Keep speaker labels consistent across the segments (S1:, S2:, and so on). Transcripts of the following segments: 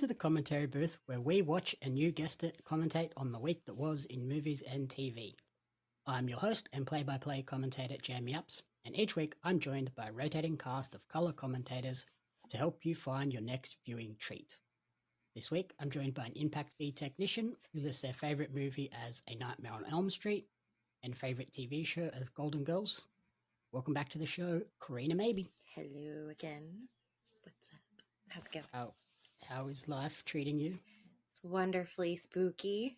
S1: to the commentary booth where we watch and you guessed it, commentate on the week that was in movies and TV. I'm your host and play-by-play commentator Jamie Ups, and each week I'm joined by a rotating cast of colour commentators to help you find your next viewing treat. This week I'm joined by an Impact V technician who lists their favourite movie as A Nightmare on Elm Street and favourite TV show as Golden Girls. Welcome back to the show, Corrina Mabey.
S2: Hello again. What's up? How's it going?
S1: How is life treating you?
S2: It's wonderfully spooky.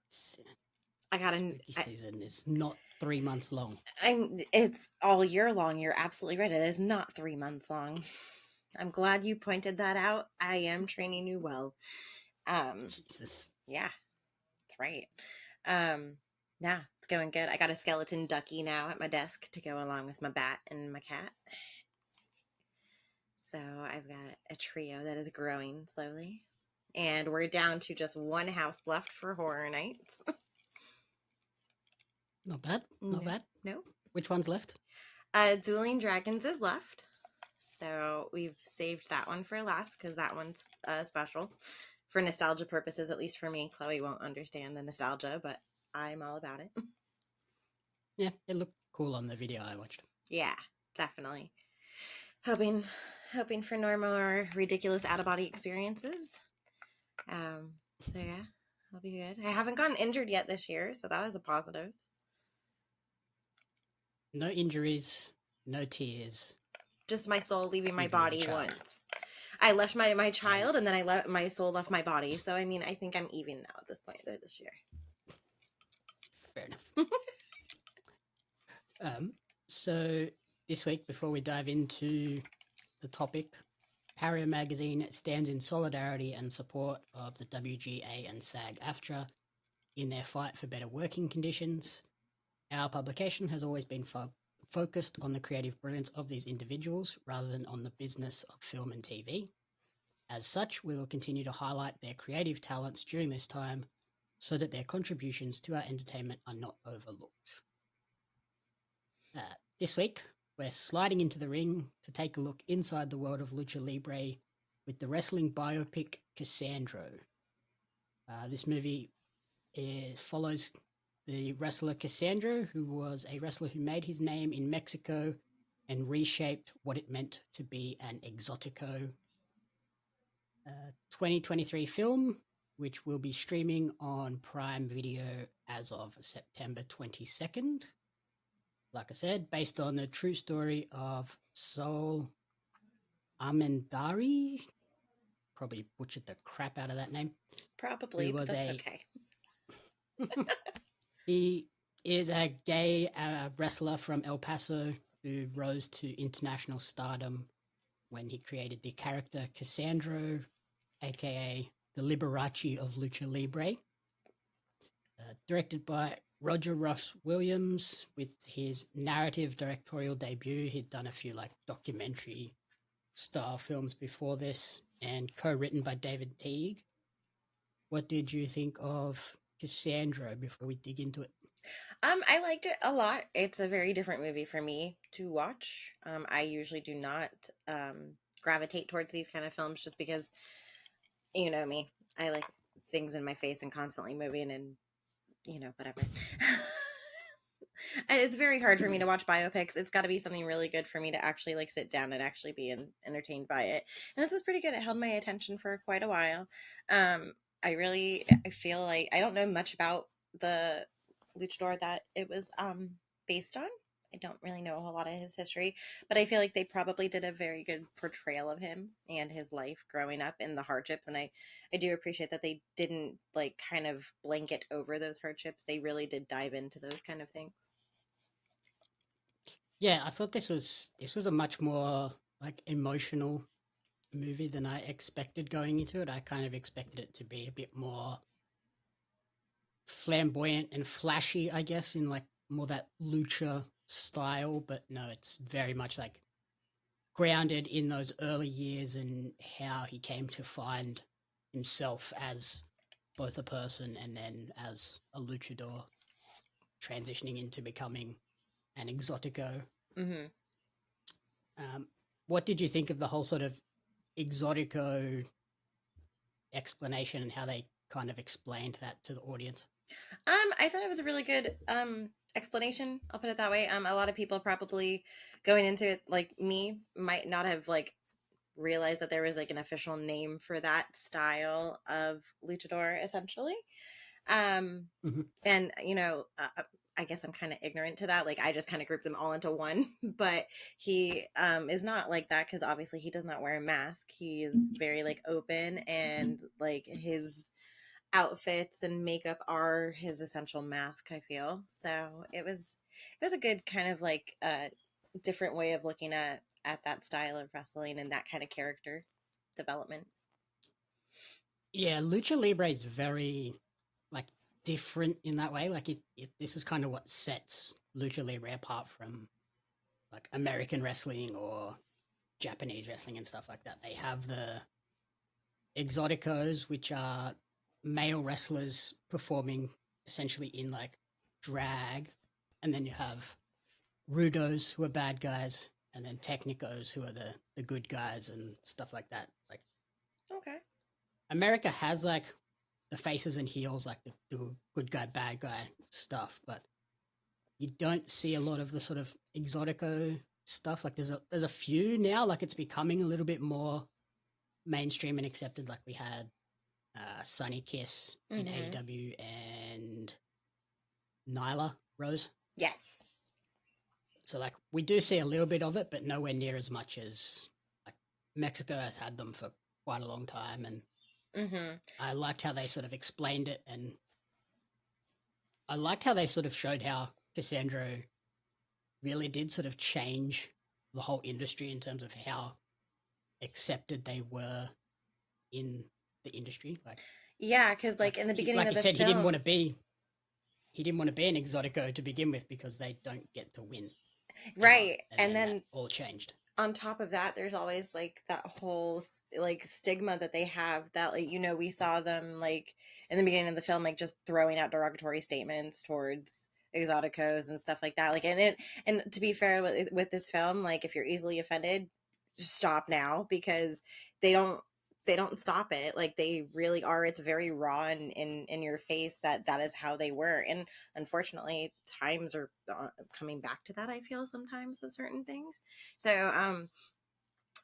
S1: Spooky season is not 3 months long.
S2: It's all year long. You're absolutely right. It is not 3 months long. I'm glad you pointed that out. I am training you well.
S1: Jesus.
S2: Yeah, that's right. Yeah, it's going good. I got a skeleton ducky now at my desk to go along with my bat and my cat. So I've got a trio that is growing slowly. And we're down to just one house left for horror nights.
S1: Not bad. Not bad.
S2: No.
S1: Which one's left?
S2: Dueling Dragons is left. So we've saved that one for last because that one's special. For nostalgia purposes, at least for me. Chloe won't understand the nostalgia, but I'm all about it.
S1: Yeah, it looked cool on the video I watched.
S2: Yeah, definitely. Hoping for normal or ridiculous out-of-body experiences. So yeah, I'll be good. I haven't gotten injured yet this year, so that is a positive.
S1: No injuries, no tears.
S2: Just my soul leaving my body once. I left my child, and then my soul left my body. So I mean, I think I'm even now at this point this year.
S1: Fair enough. So this week, before we dive into the topic, Pario magazine stands in solidarity and support of the WGA and SAG-AFTRA in their fight for better working conditions. Our publication has always been focused on the creative brilliance of these individuals rather than on the business of film and TV. As such, we will continue to highlight their creative talents during this time so that their contributions to our entertainment are not overlooked. This week, we're sliding into the ring to take a look inside the world of Lucha Libre with the wrestling biopic Cassandro. This movie follows the wrestler Cassandro, who was a wrestler who made his name in Mexico and reshaped what it meant to be an exotico. 2023 film, which will be streaming on Prime Video as of September 22nd. Like I said, based on the true story of Saúl Armendáriz. Probably butchered the crap out of that name.
S2: Probably, but that's okay.
S1: He is a gay wrestler from El Paso who rose to international stardom when he created the character Cassandro, aka the Liberace of Lucha Libre. Directed by Roger Ross Williams. With his narrative directorial debut, he'd done a few documentary style films before this, and co-written by David Teague. What did you think of Cassandro before we dig into it?
S2: I liked it a lot. It's a very different movie for me to watch. I usually do not gravitate towards these kind of films just because, you know me, I like things in my face and constantly moving and, whatever. And it's very hard for me to watch biopics. It's got to be something really good for me to actually sit down and actually be entertained by it. And this was pretty good. It held my attention for quite a while. I feel like I don't know much about the luchador that it was based on. I don't really know a whole lot of his history, but I feel like they probably did a very good portrayal of him and his life growing up and the hardships. And I do appreciate that they didn't kind of blanket over those hardships. They really did dive into those kind of things.
S1: Yeah, I thought this was a much more emotional movie than I expected going into it. I kind of expected it to be a bit more flamboyant and flashy, I guess, in more that lucha style, but no, it's very much grounded in those early years and how he came to find himself as both a person and then as a luchador, transitioning into becoming an exotico.
S2: Mm-hmm.
S1: What did you think of the whole sort of exotico explanation and how they kind of explained that to the audience?
S2: I thought it was a really good explanation. I'll put it that way. A lot of people probably going into it, like me, might not have like realized that there was like an official name for that style of luchador, essentially.
S1: Mm-hmm.
S2: And I guess I'm kind of ignorant to that. Like I just kind of grouped them all into one, but he is not like that because obviously he does not wear a mask. He's very like open, and like his outfits and makeup are his essential mask, I feel. So it was a good kind of like different way of looking at that style of wrestling and that kind of character development.
S1: Yeah, lucha libre is very like different in that way. Like this is kind of what sets lucha libre apart from like American wrestling or Japanese wrestling and stuff like that. They have the exoticos, which are male wrestlers performing essentially in like drag, and then you have rudos who are bad guys, and then technicos who are the good guys and stuff like that. Like
S2: Okay.
S1: America has like the faces and heels, like the good guy, bad guy stuff, but you don't see a lot of the sort of exotico stuff. Like there's a few now, like it's becoming a little bit more mainstream and accepted. Like we had Sunny Kiss in
S2: Mm-hmm.
S1: AEW and Nyla Rose.
S2: Yes.
S1: So like we do see a little bit of it, but nowhere near as much as like Mexico has had them for quite a long time. And
S2: Mm-hmm.
S1: I liked how they sort of explained it, and I liked how they sort of showed how Cassandro really did sort of change the whole industry in terms of how accepted they were in the industry.
S2: Yeah, because like
S1: Like
S2: in the
S1: he,
S2: beginning
S1: like
S2: of
S1: he
S2: the
S1: said,
S2: film,
S1: he didn't want to be an exotico to begin with because they don't get to win ever,
S2: right,
S1: and
S2: and
S1: then that
S2: then
S1: all changed.
S2: on top of that, there's always like that whole like stigma that they have that like we saw them like in the beginning of the film like just throwing out derogatory statements towards exoticos and stuff like that. Like and to be fair with this film, like if you're easily offended, just stop now because they don't they don't stop it. Like they really are. It's very raw and in your face that is how they were. And unfortunately, times are coming back to that. I feel sometimes with certain things. So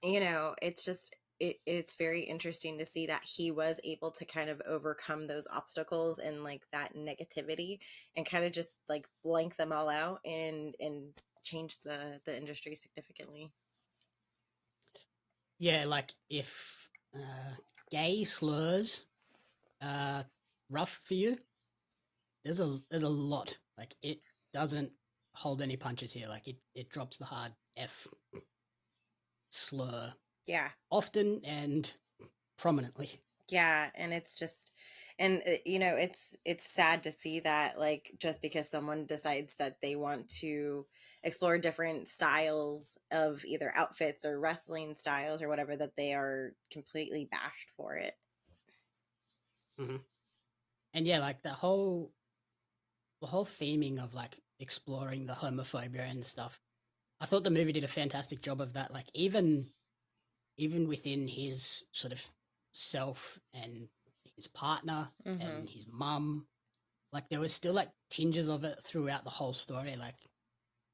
S2: it's just it's very interesting to see that he was able to kind of overcome those obstacles and like that negativity and kind of just like blank them all out and change the industry significantly.
S1: Yeah, like if gay slurs are rough for you, there's a lot. Like it doesn't hold any punches here. Like it drops the hard F slur
S2: Yeah.
S1: often and prominently.
S2: Yeah, and it's just it's sad to see that like just because someone decides that they want to explore different styles of either outfits or wrestling styles or whatever that they are completely bashed for it.
S1: Mm-hmm. And yeah, like the whole theming of like exploring the homophobia and stuff. I thought the movie did a fantastic job of that. Like even within his sort of self and his partner
S2: Mhm.
S1: and his mum, like there was still like tinges of it throughout the whole story. Like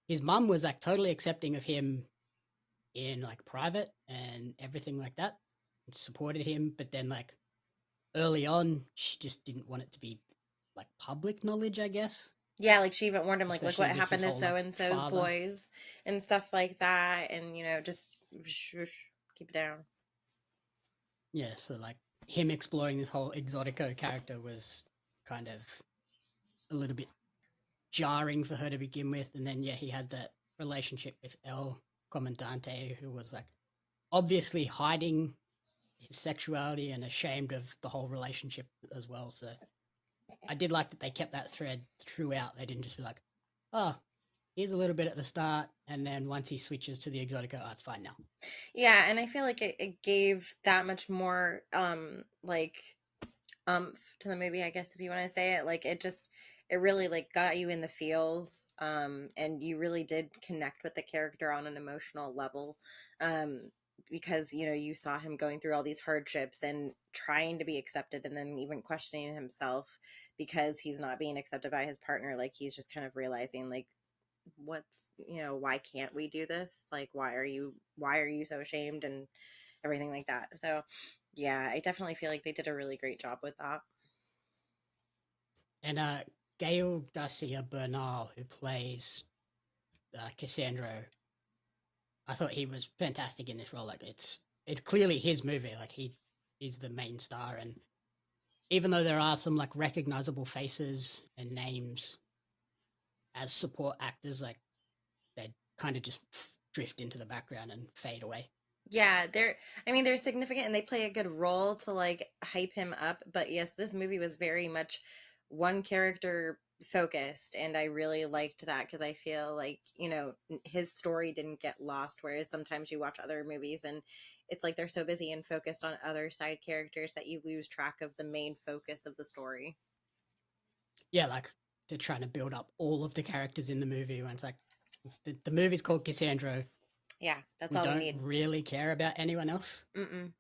S1: his mum was like totally accepting of him in like private and everything like that, and supported him, but then like early on she just didn't want it to be like public knowledge, I guess,
S2: Yeah, like she even warned him like look what
S1: especially with
S2: happened
S1: his
S2: to
S1: whole
S2: so
S1: like
S2: and so's
S1: father.
S2: boys and stuff like that and just shush, keep it down.
S1: Yeah, so like him exploring this whole exotico character was kind of a little bit jarring for her to begin with, and then yeah, he had that relationship with El Comandante, who was like obviously hiding his sexuality and ashamed of the whole relationship as well. So I did like that they kept that thread throughout. They didn't just be like, oh, here's a little bit at the start, and then once he switches to the exotico, oh, it's fine now.
S2: Yeah, and I feel like it gave that much more like to the movie, I guess if you want to say it. Like it really like got you in the feels and you really did connect with the character on an emotional level. um because you saw him going through all these hardships and trying to be accepted, and then even questioning himself because he's not being accepted by his partner. Like, he's just kind of realizing, like, what's why can't we do this? Like, why are you so ashamed and everything like that. So yeah, I definitely feel like they did a really great job with that.
S1: And Gail Garcia Bernal, who plays Cassandro, I thought he was fantastic in this role. Like, it's clearly his movie. Like, he's the main star, and even though there are some like recognizable faces and names as support actors, like, they kind of just drift into the background and fade away.
S2: Yeah, they're significant and they play a good role to like hype him up. But yes, this movie was very much one character focused, and I really liked that because I feel like, his story didn't get lost. Whereas sometimes you watch other movies and it's like they're so busy and focused on other side characters that you lose track of the main focus of the story.
S1: Yeah, like, they're trying to build up all of the characters in the movie when it's like the movie's called Cassandro.
S2: Yeah, that's
S1: We
S2: all we
S1: don't
S2: need.
S1: really care about anyone else.
S2: Mm-mm.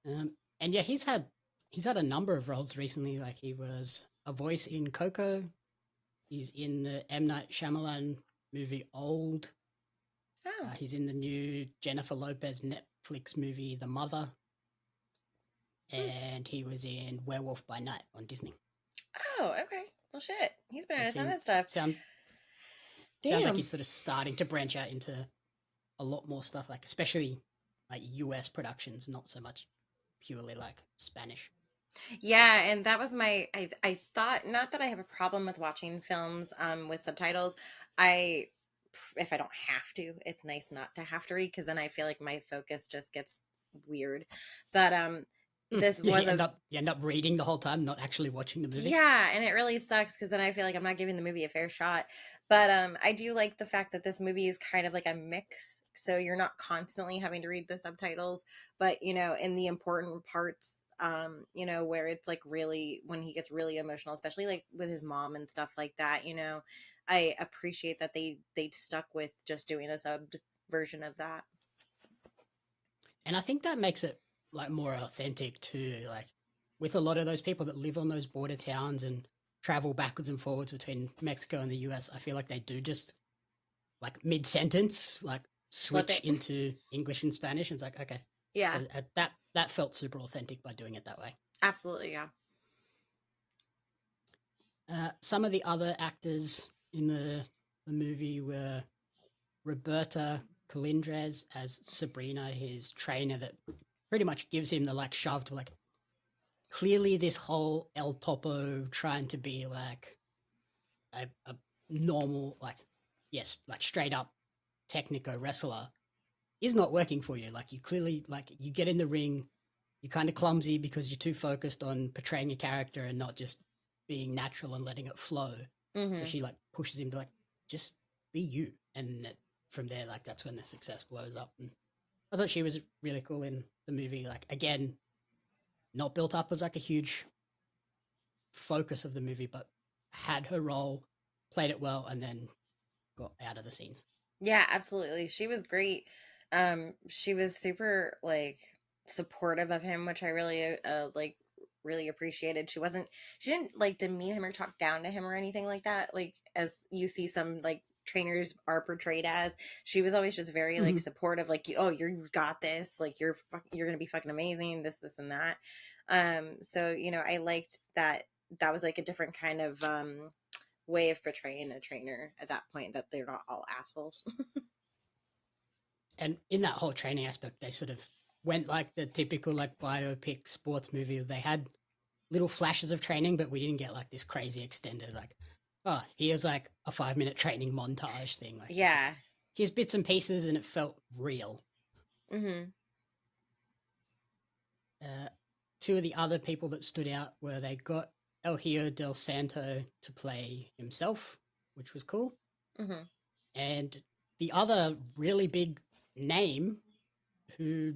S1: And yeah, he's had a number of roles recently. Like, he was a voice in Coco. He's in the M. Night Shyamalan movie Old.
S2: Oh.
S1: He's in the new Jennifer Lopez Netflix movie The Mother. And he was in Werewolf by Night on Disney.
S2: Oh, okay. Well, shit. He's been
S1: So
S2: in a ton of stuff.
S1: sounds like he's sort of starting to branch out into a lot more stuff, like, especially like US productions, not so much purely like Spanish.
S2: Yeah, and that was I thought, not that I have a problem with watching films with subtitles. I If I don't have to, it's nice not to have to read, because then I feel like my focus just gets weird. But this
S1: Yeah,
S2: was
S1: you end up reading the whole time, not actually watching the movie.
S2: yeah, and it really sucks because then I feel like I'm not giving the movie a fair shot. But I do like the fact that this movie is kind of like a mix, so you're not constantly having to read the subtitles, but in the important parts, where it's like really when he gets really emotional, especially like with his mom and stuff like that. I appreciate that they stuck with just doing a subbed version of that.
S1: And I think that makes it like more authentic too. Like, with a lot of those people that live on those border towns and travel backwards and forwards between Mexico and the US, I feel like they do just like mid sentence, like,
S2: Flip
S1: switch
S2: it.
S1: into English and Spanish. And it's like, okay.
S2: Yeah,
S1: So that felt super authentic by doing it that way.
S2: absolutely. Yeah.
S1: Some of the other actors in the movie were Roberta Colindres as Sabrina, his trainer, that pretty much gives him the like shove to like, clearly this whole El Topo trying to be like a normal, like, yes, like straight up technico wrestler is not working for you. Like, you clearly, like, you get in the ring, you're kind of clumsy because you're too focused on portraying a character and not just being natural and letting it flow. So
S2: Mm-hmm.
S1: she like pushes him to like, just be you. And from there, like, that's when the success blows up. And I thought she was really cool in the movie. Like, again, not built up as like a huge focus of the movie, but had her role, played it well, and then got out of the scenes.
S2: Yeah, absolutely. She was great. She was super like supportive of him, which I really like really appreciated. She didn't like demean him or talk down to him or anything like that. Like, as you see some like trainers are portrayed as. She was always just very like
S1: Mhm.
S2: supportive, like, oh, you got this, like you're gonna be fucking amazing, this and that. So I liked that. That was like a different kind of way of portraying a trainer at that point, that they're not all assholes.
S1: And in that whole training aspect, they sort of went like the typical like biopic sports movie. They had little flashes of training, but we didn't get like this crazy extended like, oh, here's like a 5-minute training montage thing. Like, it just
S2: Yeah.
S1: here's bits and pieces, and it felt real.
S2: Mm-hmm.
S1: Uh, Two of the other people that stood out were they got El Hijo del Santo to play himself, which was cool.
S2: Mm-hmm.
S1: And the other really big name who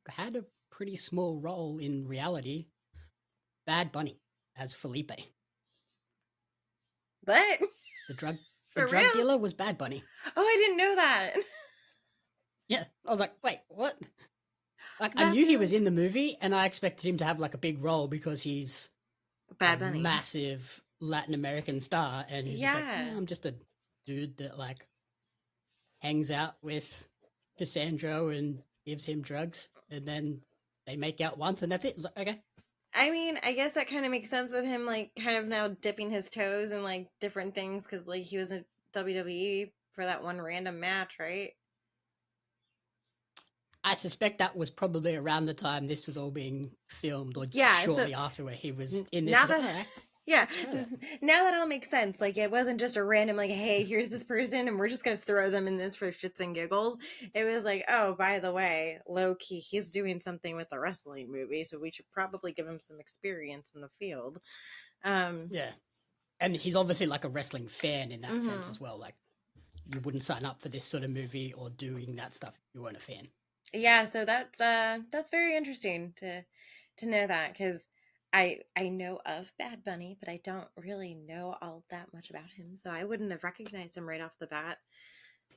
S1: had a pretty small role in reality, Bad Bunny as Felipe.
S2: But
S1: The drug the
S2: for
S1: drug
S2: real?
S1: dealer was Bad Bunny.
S2: Oh, I didn't know that.
S1: Yeah, I was like, wait, what? Like, I
S2: That's
S1: knew he
S2: really
S1: was in the movie, and I expected him to have like a big role because he's a
S2: Bad Bunny.
S1: massive Latin American star, and he's just like,
S2: Yeah.
S1: I'm just a dude that like hangs out with Cassandro and gives him drugs, and then they make out once, and that's it. I was like, okay,
S2: I mean, I guess that kind of makes sense with him, like, kind of now dipping his toes in, like, different things because, like, he was in WWE for that one random match, right?
S1: I suspect that was probably around the time this was all being filmed, or
S2: Yeah, so
S1: shortly after, where he was in this. I
S2: now
S1: was like,
S2: that,
S1: all right,
S2: yeah,
S1: let's try that.
S2: now that all makes sense. Like, it wasn't just a random, like, hey, here's this person and we're just going to throw them in this for shits and giggles. It was like, oh, by the way, low key, he's doing something with a wrestling movie, so we should probably give him some experience in the field.
S1: Yeah, and he's obviously like a wrestling fan in that sense
S2: Mhm.
S1: as well. Like, you wouldn't sign up for this sort of movie or doing that stuff if you weren't a fan.
S2: Yeah, so that's very interesting to know that because I know of Bad Bunny, but I don't really know all that much about him, so I wouldn't have recognized him right off the bat.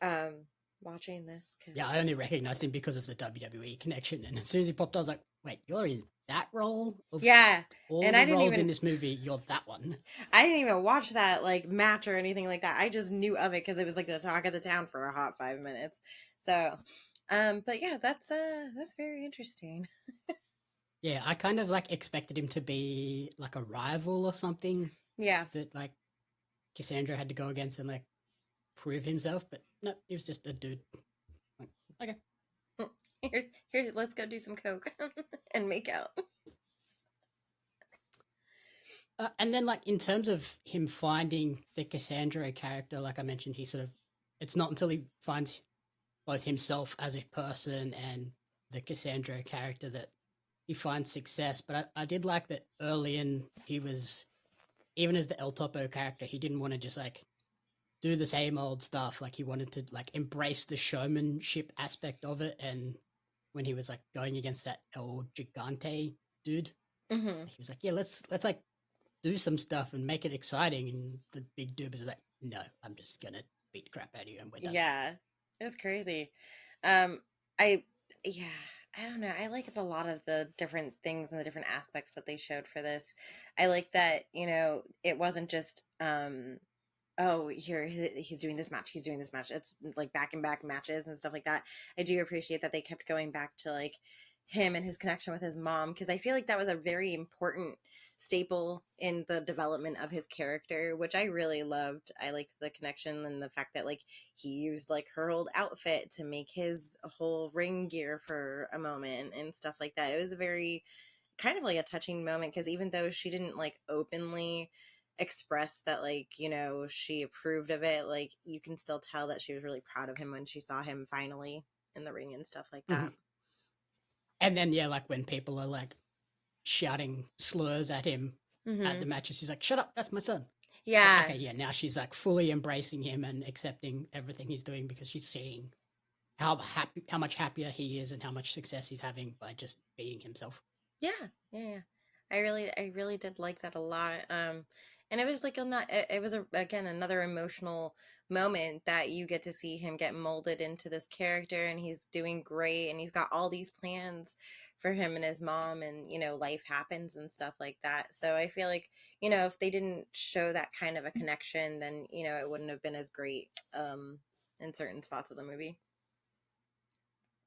S2: Um, watching this because
S1: Yeah, I only recognized him because of the WWE connection, and as soon as he popped, I was like, wait, you're in that role of
S2: yeah,
S1: all
S2: and
S1: the roles in this movie. You're that one.
S2: I didn't even watch that like match or anything like that. I just knew of it because it was like the talk of the town for a hot 5 minutes. So, but yeah, that's very interesting.
S1: Yeah, I kind of like expected him to be like a rival or something
S2: Yeah.
S1: that like Cassandra had to go against and like prove himself, but no, he was just a dude. Like, okay.
S2: Here, let's go do some coke and make out.
S1: And then, like, in terms of him finding the Cassandra character, like I mentioned, he sort of, it's not until he finds both himself as a person and the Cassandra character that he finds success. But I did like that early in, he was, even as the El Topo character, he didn't want to just like do the same old stuff. Like, he wanted to like embrace the showmanship aspect of it. And when he was like going against that El Gigante dude,
S2: Hmm.
S1: he was like, yeah, let's like do some stuff and make it exciting. And the big dude is like, no, I'm just gonna beat the crap out of you and we're done.
S2: Yeah, it was crazy. Um, I yeah, I don't know. I liked a lot of the different things and the different aspects that they showed for this. I like that, it wasn't just oh, here he's doing this match, he's doing this match. It's like back and back matches and stuff like that. I do appreciate that they kept going back to like him and his connection with his mom because I feel like that was a very important staple in the development of his character, which I really loved. I liked the connection and the fact that like he used like her old outfit to make his whole ring gear for a moment and stuff like that. It was a very kind of like a touching moment because even though she didn't like openly express that like she approved of it, like you can still tell that she was really proud of him when she saw him finally in the ring and stuff like
S1: Mm-hmm.
S2: that.
S1: And then, yeah, like when people are like shouting slurs at him at the
S2: Hmm.
S1: matches, she's like, shut up, that's my son. It's like,
S2: Yeah.
S1: okay, yeah, now she's like fully embracing him and accepting everything he's doing because she's seeing how much happier he is and how much success he's having by just being himself.
S2: Yeah, yeah. I really did like that a lot. And it was like it was again another emotional moment that you get to see him get molded into this character, and he's doing great, and he's got all these plans for him and his mom, and life happens and stuff like that. So I feel like if they didn't show that kind of a connection, then it wouldn't have been as great in certain spots of the movie.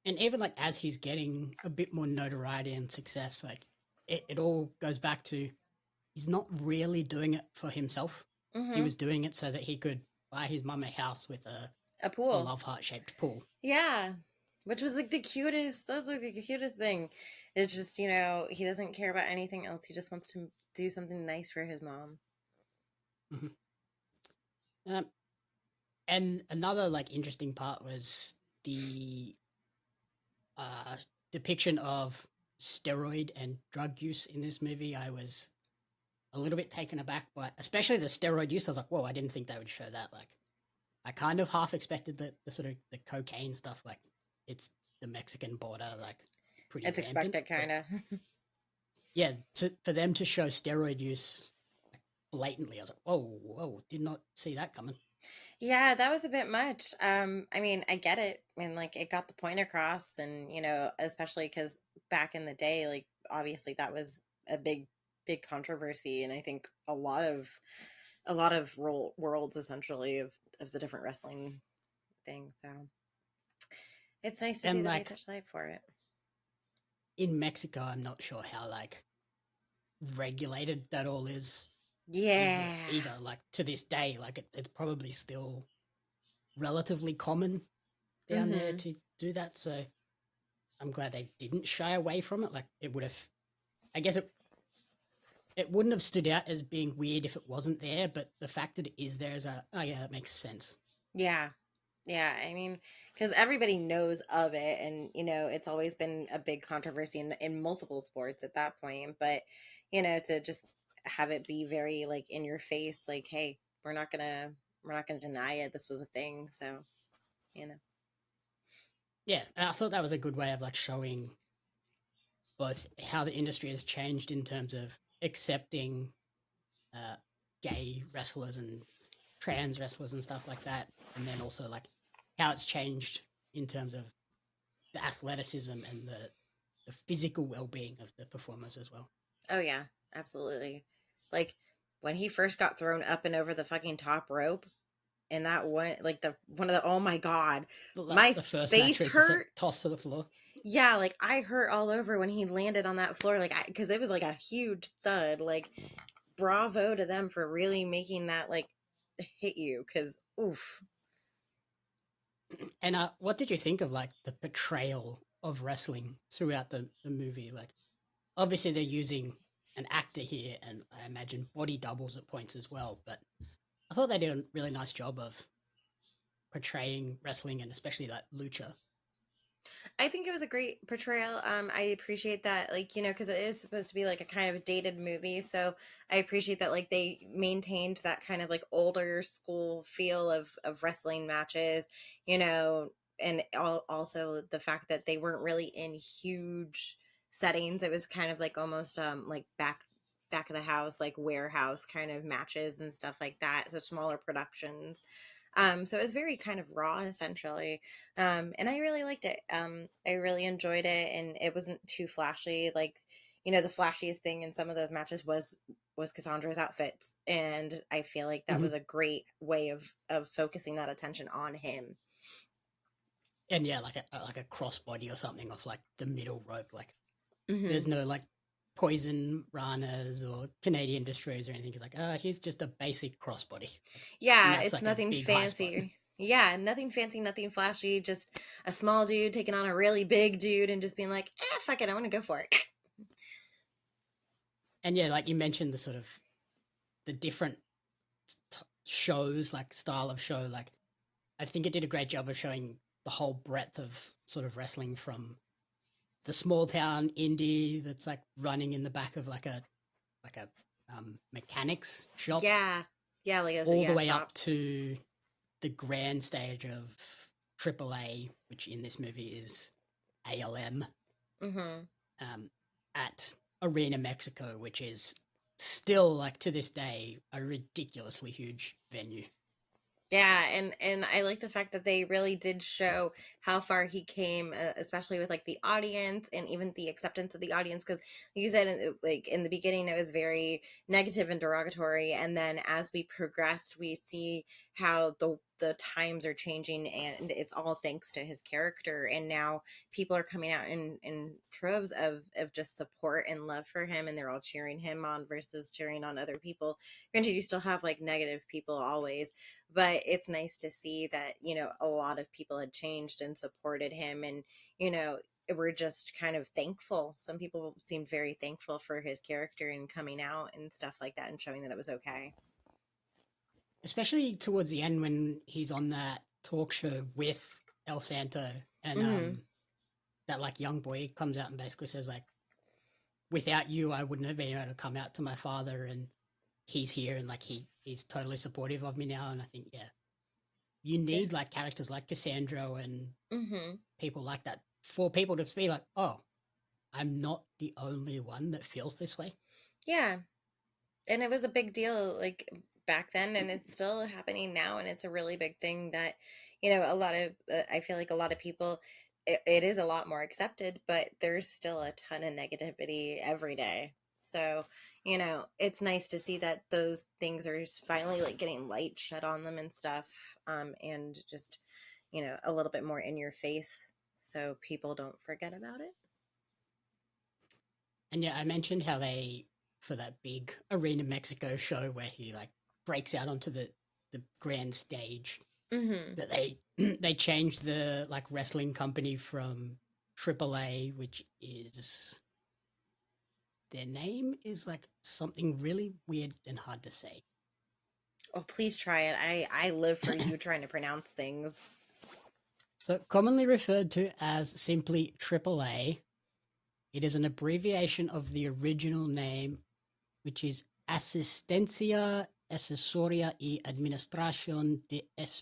S1: And even like as he's getting a bit more notoriety and success, like it all goes back to he's not really doing it for himself. He
S2: Hmm.
S1: was doing it so that he could buy his mum a house with
S2: A
S1: a
S2: pool.
S1: love heart shaped pool.
S2: Yeah. Which was like the cutest. That's like the cutest thing. It's just, he doesn't care about anything else. He just wants to do something nice for his mom.
S1: Mhm. Um, and another like interesting part was the uh, depiction of steroid and drug use in this movie. I was a little bit taken aback by, especially the steroid use. I was like, whoa, I didn't think they would show that. Like, I kind of half expected the sort of the cocaine stuff. Like, it's the Mexican border, like pretty
S2: It's
S1: rampant.
S2: expected,
S1: But
S2: kind of.
S1: yeah, for them to show steroid use like, blatantly, I was like, whoa, whoa, did not see that coming.
S2: Yeah, that was a bit much. I mean, I get it. And like it got the point across and especially cuz back in the day, like obviously that was a big controversy and I think a lot of worlds essentially of the different wrestling things. So, it's nice to see
S1: And
S2: that they
S1: like
S2: touched light for it.
S1: in Mexico, I'm not sure how like regulated that all is
S2: Yeah.
S1: either. Like to this day, like it's probably still relatively common down there
S2: Mhm.
S1: to do that. So I'm glad they didn't shy away from it. Like it would have, I guess it wouldn't have stood out as being weird if it wasn't there, but the fact that it is there is oh yeah, that makes sense.
S2: Yeah. Yeah, I mean, because everybody knows of it, and it's always been a big controversy in multiple sports at that point. But to just have it be very like in your face, like, hey, we're not gonna deny it. This was a thing, so you know.
S1: Yeah, I thought that was a good way of like showing both how the industry has changed in terms of accepting uh, gay wrestlers and trans wrestlers and stuff like that, and then also like how it's changed in terms of the athleticism and the physical well being of the performers as well.
S2: Oh yeah, absolutely. Like when he first got thrown up and over the fucking top rope, and that one, like the one of the, oh my god, my
S1: The first match
S2: face
S1: where he's just like
S2: hurt.
S1: tossed to the floor.
S2: Yeah, like I hurt all over when he landed on that floor, like because it was like a huge thud. Like, bravo to them for really making that like hit you, because oof.
S1: And what did you think of like the portrayal of wrestling throughout the movie? Like, obviously they're using an actor here, and I imagine body doubles at points as well. But I thought they did a really nice job of portraying wrestling and especially like lucha.
S2: I think it was a great portrayal. I appreciate that, like, because it is supposed to be like a kind of a dated movie. So I appreciate that, like, they maintained that kind of like older school feel of wrestling matches, and also the fact that they weren't really in huge settings. It was kind of like almost like back of the house, like warehouse kind of matches and stuff like that. So smaller productions. So it was very kind of raw, essentially. And I really liked it. I really enjoyed it, and it wasn't too flashy. Like, the flashiest thing in some of those matches was Cassandro's outfits, and I feel like that
S1: Mhm.
S2: was a great way of focusing that attention on him.
S1: And yeah, like a crossbody or something off like the middle rope. Like
S2: Hmm.
S1: there's no like poison ranas or Canadian destroyers or anything. It's like, he's just a basic crossbody. And
S2: Yeah,
S1: that's
S2: it's
S1: like a
S2: nothing
S1: big high spot.
S2: fancy. Yeah, nothing fancy, nothing flashy. Just a small dude taking on a really big dude and just being like, fuck it, I want to go for it.
S1: And yeah, like you mentioned the sort of the different shows, like style of show, like I think it did a great job of showing the whole breadth of sort of wrestling from the small town indie that's like running in the back of like a mechanics shop
S2: Yeah, yeah, like a
S1: all the
S2: yeah
S1: way up
S2: shop.
S1: to the grand stage of AAA, which in this movie is ALM,
S2: Hmm.
S1: um, at Arena Mexico, which is still like to this day a ridiculously huge venue.
S2: Yeah, and I like the fact that they really did show how far he came, especially with like the audience and even the acceptance of the audience. Because like you said, like in the beginning, it was very negative and derogatory, and then as we progressed, we see how the times are changing, and it's all thanks to his character. And now people are coming out in troves of just support and love for him, and they're all cheering him on versus cheering on other people. Granted, you still have like negative people always, but it's nice to see that a lot of people had changed and supported him, and we're just kind of thankful. Some people seemed very thankful for his character and coming out and stuff like that and showing that it was okay.
S1: Especially towards the end when he's on that talk show with El Santo and
S2: Hmm.
S1: that like young boy comes out and basically says like, without you I wouldn't have been able to come out to my father, and he's here and like he's totally supportive of me now. And I think yeah, you
S2: Yeah.
S1: need like characters like Cassandro and
S2: Hmm.
S1: people like that for people to be like, oh, I'm not the only one that feels this way.
S2: Yeah, and it was a big deal, like back then, and it's still happening now, and it's a really big thing that, you know, a lot of I feel like a lot of people, it is a lot more accepted, but there's still a ton of negativity every day. So, you know, it's nice to see that those things are just finally like getting light shed on them and stuff, and just, you know, a little bit more in your face so people don't forget about it.
S1: And yeah, I mentioned how they, for that big Arena Mexico show where he like breaks out onto the grand stage,
S2: Mm-hmm.
S1: that they they changed the like wrestling company from AAA, which is their name is like something really weird and hard to say.
S2: Oh, please try it. I live for you trying to pronounce things.
S1: So commonly referred to as simply AAA, it is an abbreviation of the original name, which is Asistencia Asesoria y Administración de Espectáculos.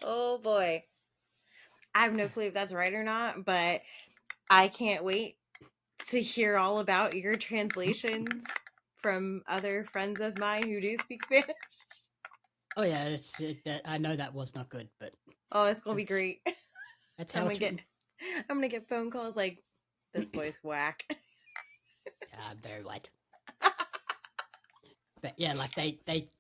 S2: Oh boy. I have no clue if that's right or not, but I can't wait to hear all about your translations from other friends of mine who do speak Spanish.
S1: Oh yeah, I know that was not good, but
S2: Oh, it's gonna be
S1: that's
S2: great.
S1: that's
S2: I'm
S1: how
S2: gonna
S1: it's
S2: get
S1: written.
S2: I'm gonna get phone calls like, this boy's whack.
S1: Yeah, very white. But yeah, like they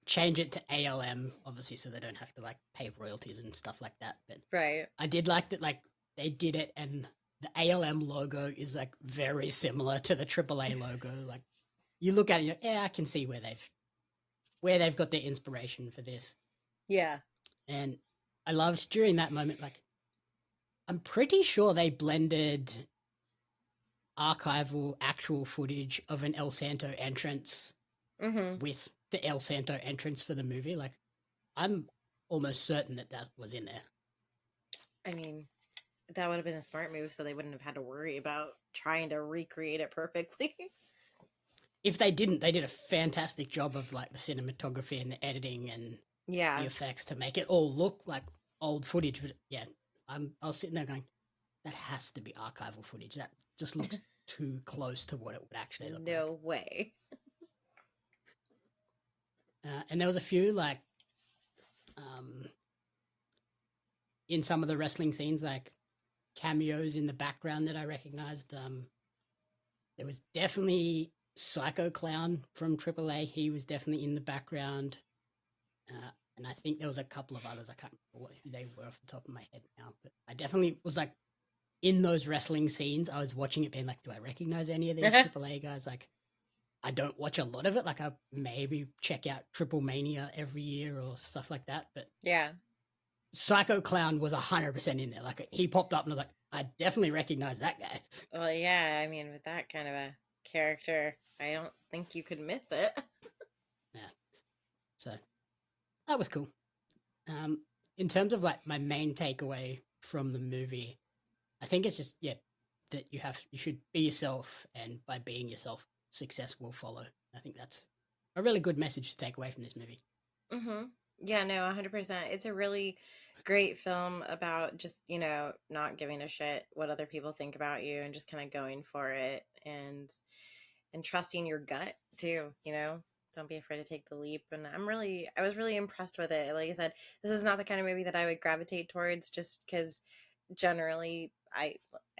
S1: change it to ALM obviously, so they don't have to like pay royalties and stuff like that. But
S2: Right.
S1: I did like that, like they did it, and the ALM logo is like very similar to the AAA logo. Like you look at it, yeah, I can see where they've got their inspiration for this.
S2: Yeah.
S1: And I loved during that moment, like I'm pretty sure they blended archival actual footage of an El Santo entrance
S2: Mm-hmm.
S1: with the El Santo entrance for the movie. Like I'm almost certain that that was in there.
S2: I mean, that would have been a smart move, so they wouldn't have had to worry about trying to recreate it perfectly.
S1: If they didn't, they did a fantastic job of like the cinematography and the editing and the
S2: Yeah.
S1: effects to make it all look like old footage. But yeah, I was sitting there going, that has to be archival footage. That just looks too close to what it would actually look like.
S2: No way.
S1: And there was a few like um, in some of the wrestling scenes, like cameos in the background that I recognized. There was definitely Psycho Clown from AAA. He was definitely in the background. And I think there was a couple of others. I can't remember who they were off the top of my head now, but I definitely was like in those wrestling scenes. I was watching it being like, do I recognize any of these AAA guys? Like, I don't watch a lot of it. Like, I maybe check out Triple Mania every year or stuff like that. But
S2: Yeah.
S1: Psycho Clown was 100% in there. Like, he popped up and I was like, I definitely recognize that guy.
S2: Well, yeah, I mean, with that kind of a character, I don't think you could miss it.
S1: Yeah. So that was cool. In terms of like my main takeaway from the movie, I think it's just that you should be yourself, and by being yourself, success will follow. I think that's a really good message to take away from this movie.
S2: Mm-hmm. Yeah, no, 100%. It's a really great film about just, you know, not giving a shit what other people think about you and just kind of going for it and trusting your gut too, you know. Don't be afraid to take the leap. And I was really impressed with it. Like I said, this is not the kind of movie that I would gravitate towards just because generally I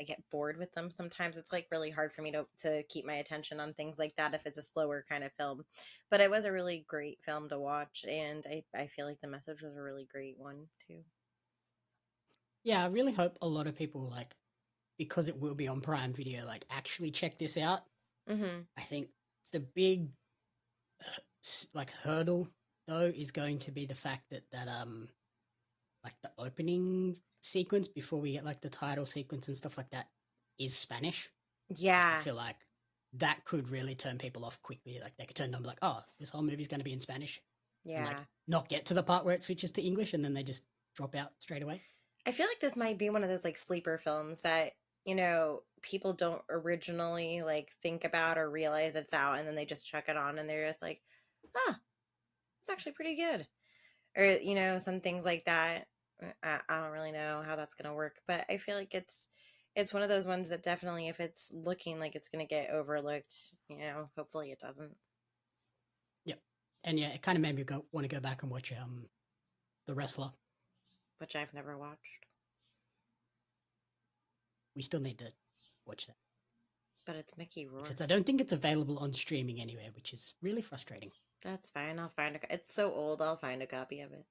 S2: get bored with them sometimes. It's like really hard for me to keep my attention on things like that if it's a slower kind of film. But it was a really great film to watch, and I feel like the message was a really great one too.
S1: Yeah, I really hope a lot of people like, because it will be on Prime Video, like actually check this out.
S2: Mm-hmm.
S1: I think the big like hurdle though is going to be the fact that like the opening sequence before we get like the title sequence and stuff like that is Spanish. Like, I
S2: Yeah.
S1: feel like that could really turn people off quickly. Like they could turn on like, oh, this whole movie's going to be in Spanish, and like
S2: Yeah.
S1: not get to the part where it switches to English, and then they just drop out straight away.
S2: I feel like this might be one of those like sleeper films that, you know, people don't originally like think about or realize it's out, and then they just chuck it on and they're just like, "Huh, it's actually pretty good." Or, you know, some things like that. I don't really know how that's going to work, but I feel like It's one of those ones that definitely, if it's looking like it's going to get overlooked, hopefully it doesn't.
S1: Yep. And yeah, it kind of made me want to go back and watch The Wrestler,
S2: which I've never watched.
S1: We still need to watch that.
S2: But it's Mickey Rourke.
S1: I don't think it's available on streaming anywhere, which is really frustrating.
S2: That's fine. I'll find it's so old, I'll find a copy of it.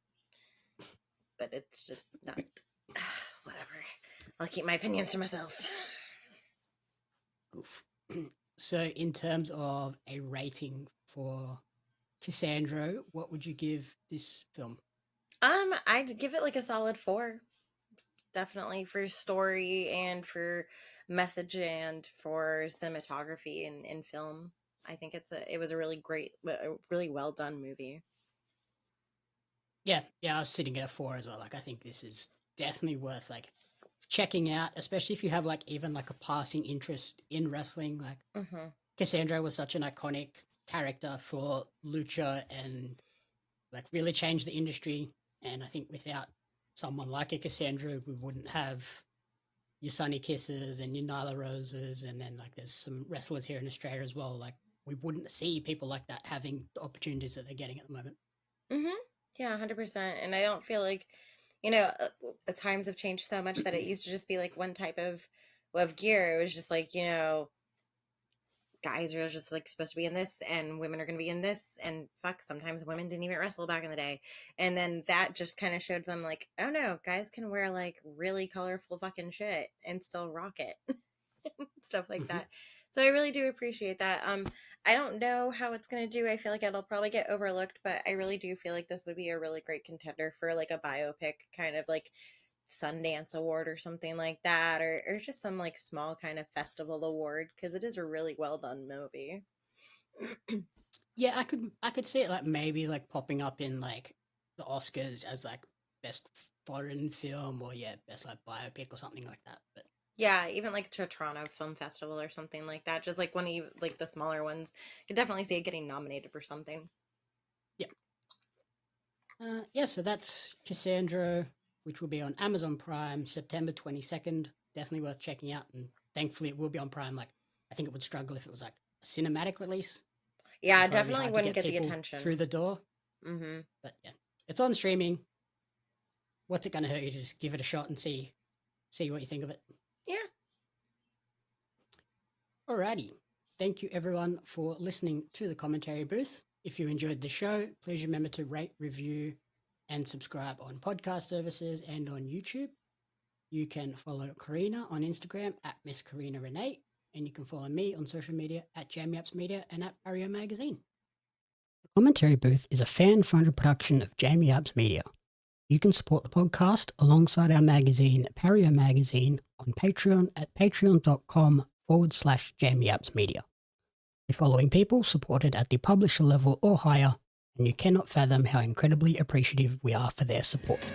S2: But it's just not... Whatever. I'll keep my opinions to myself.
S1: Oof. So in terms of a rating for Cassandro, what would you give this film?
S2: I'd give it like a solid 4. Definitely for story and for message and for cinematography in film. I think it was a really well done movie.
S1: Yeah, I was sitting at a 4 as well. Like, I think this is definitely worth like checking out, especially if you have like even like a passing interest in wrestling. Like, Cassandro was such an iconic character for lucha and like really changed the industry. And I think without someone like a Cassandro, we wouldn't have your Sunny Kisses and your Nyla Roses, and then like there's some wrestlers here in Australia as well. Like, we wouldn't see people like that having the opportunities that they're getting at the moment.
S2: Yeah, 100%. And I don't feel like, the times have changed so much that it used to just be like one type of gear. It was just like, guys are just like supposed to be in this and women are going to be in this, and fuck, sometimes women didn't even wrestle back in the day. And then that just kind of showed them like, oh no, guys can wear like really colorful fucking shit and still rock it. Stuff like that. So I really do appreciate that. I don't know how it's going to do. I feel like it'll probably get overlooked, but I really do feel like this would be a really great contender for like a biopic kind of like Sundance Award or something like that, or just some like small kind of festival award, because it is a really well done movie.
S1: Yeah, I could see it like maybe like popping up in like the Oscars as like best foreign film, or best like biopic or something like that. But
S2: yeah, even like to Toronto Film Festival or something like that, just like one of like the smaller ones. Could definitely see it getting nominated for something.
S1: Yeah, so that's Cassandro, which will be on Amazon Prime September 22nd. Definitely worth checking out, and thankfully it will be on Prime. Like, I think it would struggle if it was like a cinematic release.
S2: Yeah, definitely wouldn't get the attention
S1: through the door. But yeah, it's on streaming. What's it going to hurt you? Just give it a shot and see what you think of it.
S2: Yeah.
S1: Alrighty. Thank you everyone for listening to the commentary booth. If you enjoyed the show, please remember to rate, review, and subscribe on podcast services and on YouTube. You can follow Corrina on Instagram at Miss Corrina Renee, and you can follow me on social media at Jamie Media and at Pario Magazine. The Commentary Booth is a fan-funded production of Jamie Media. You can support the podcast alongside our magazine, Pario Magazine, on Patreon at patreon.com/Jamie Media. The following people supported at the publisher level or higher, and you cannot fathom how incredibly appreciative we are for their support.